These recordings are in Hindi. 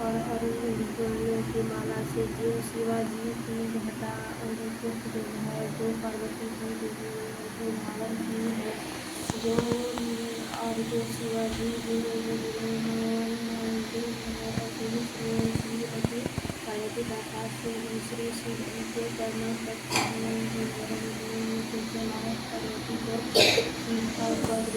और अरुण की माला से जो शिवाजी की घटा जो है जो पार्वती की जो धारण की है जो और जो शिवाजी पार्वती का पास से दूसरे शिव उनके करना पार्वती को और पद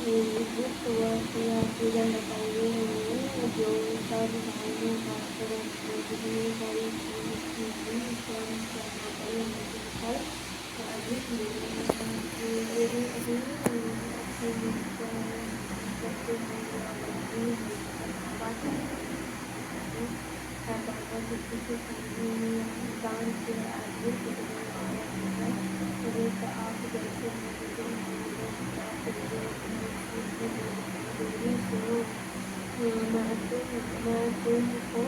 गुप्त वर्ष या पूजन बताइए जो सब भाइयों का दान से आप जैसे महत्वपूर्ण को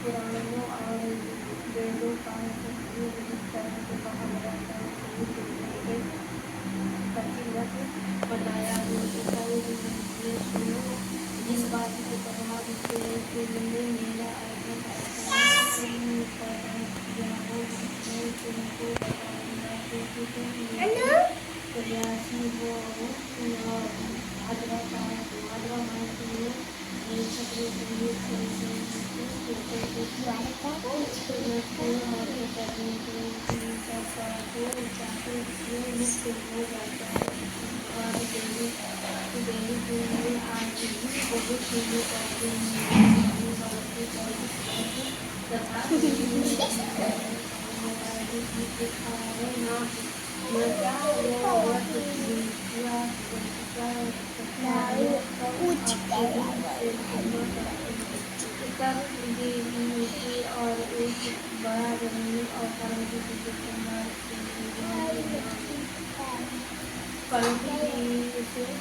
पुराणों और वेदों का बताया जिस बात को प्रभाव के लिए मेरा प्रयासी हो भाद्रा मास में हो जाता है और डेली के लिए आज भी बहुत चीजें करते हैं और एक बड़ा जमीन और पार्वती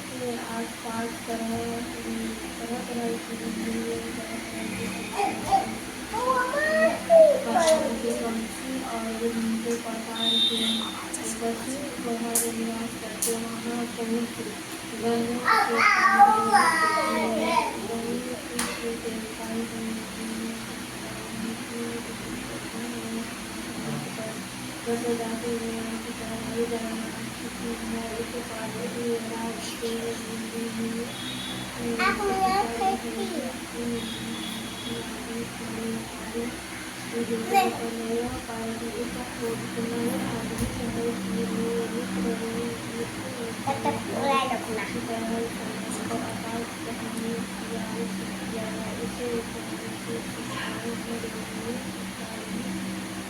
से आस पास तरह तरह की पंछी और उनके प्रकार के पशु वहाँ निवास करते वहाँ पवित्र जाते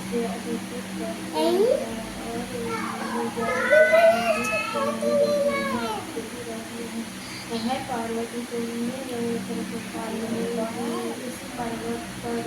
से अधिकृत करते हैं और है पार्वती तुमने इस पर्वत पर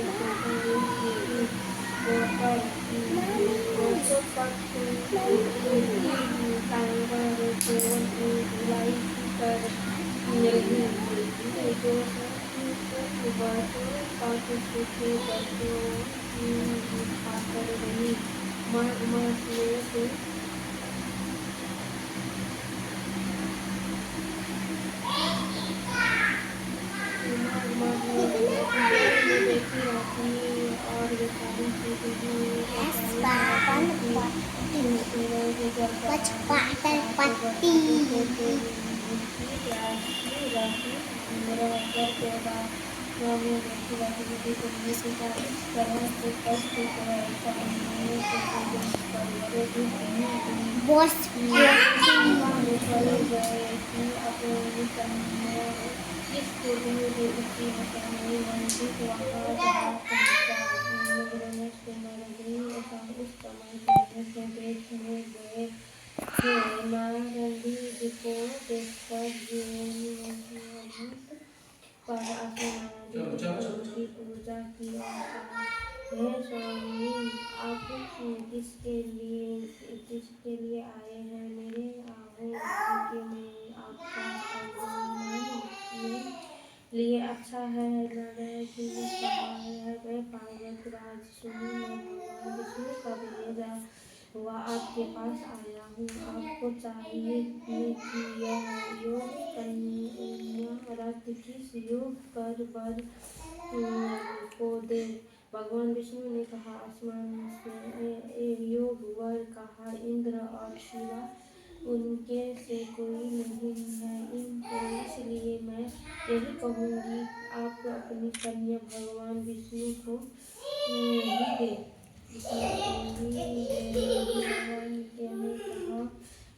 की पूजा की हे स्वामी, आप किसके लिए आए हैं? मेरे आए कि मैं आपका लिए अच्छा है। लड़ाई की कहा है मैं पार्वत राज सुनो, मैं भगवान विष्णु का भेजा हुआ आपके पास आया हूँ। आपको चाहिए कि यह योग कन्या रथ किस योग कर वर को दे। भगवान विष्णु ने कहा आसमान से योग वर कहा इंद्र और शिवा, उनके से कोई नहीं है इनको, इसलिए मैं यही कहूँगी आप अपनी कन्या भगवान विष्णु को ही दे।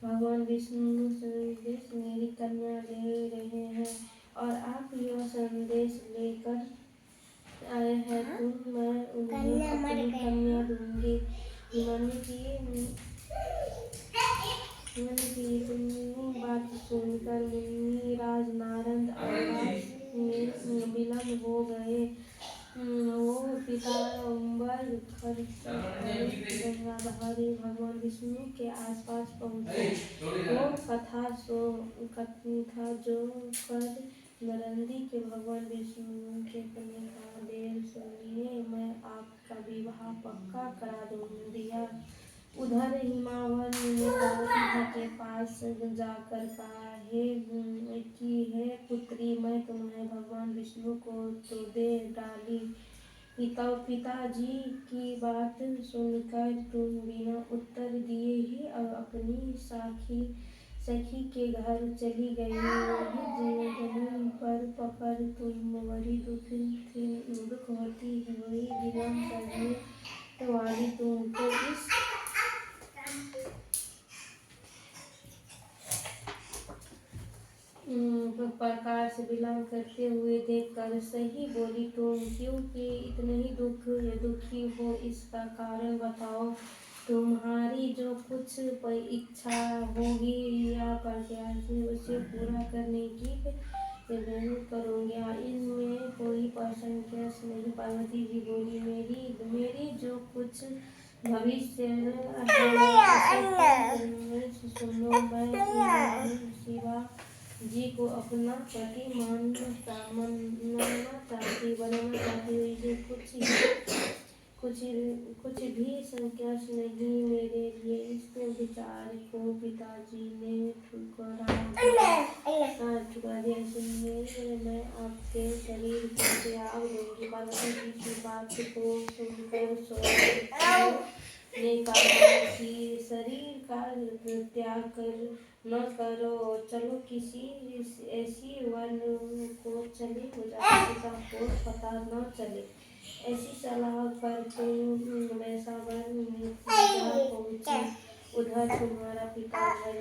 भगवान विष्णु संदेश मेरी कन्या ले रहे हैं और आप यह संदेश लेकर आए हैं तो मैं उन्हें अपनी कन्या दूंगी। मन की बात सुनकर मुनि राज नारद आकाश में विलम्ब हो गए। वो पीताम्बर गंगाधारी भगवान विष्णु के आसपास पहुँचे। वो कथा जो कर नरंदी के भगवान विष्णु के कन्या देव सुनिए, मैं आपका विवाह पक्का करा दिया। उधर हिमावन ने पार्वती जी के पास जाकर कहा हे पुत्री, मैं तुम्हें भगवान विष्णु को तो दे डाली, पिताजी की बात सुनकर तुम बिना उत्तर दिए ही अपनी सखी के घर चली गई। जमीन पर पकड़ तुम बड़ी दुखवती हुई विलम्ब करने वाली तुम तो इस प्रकार से विलम्ब करते हुए देखकर सही बोली, तुम क्योंकि इतने ही दुखी हो, इसका कारण बताओ। तुम्हारी जो कुछ इच्छा होगी या प्रत्याशा उसे पूरा करने की करूँगी, इनमें कोई असंकोच नहीं। पार्वती जी बोली, मेरी जो कुछ भविष्य सुनो। मैं शिवा जी को अपना पति बनाना चाहती हूँ। इसे कुछ भी संकोच नहीं मेरे लिए। इस विचार को पिताजी ने ठुकरा दिया। इसलिए मैं आपके शरीर को त्याग दूंगी। पार्वती जी की बात को सुनकर ने कहा कि शरीर का त्याग न करो, चलो किसी ऐसी वन को चले जहाँ पिता को पता न चले। ऐसी सलाह पर तुम वैसा वन में जा पहुँची। उधर तुम्हारा पिता घर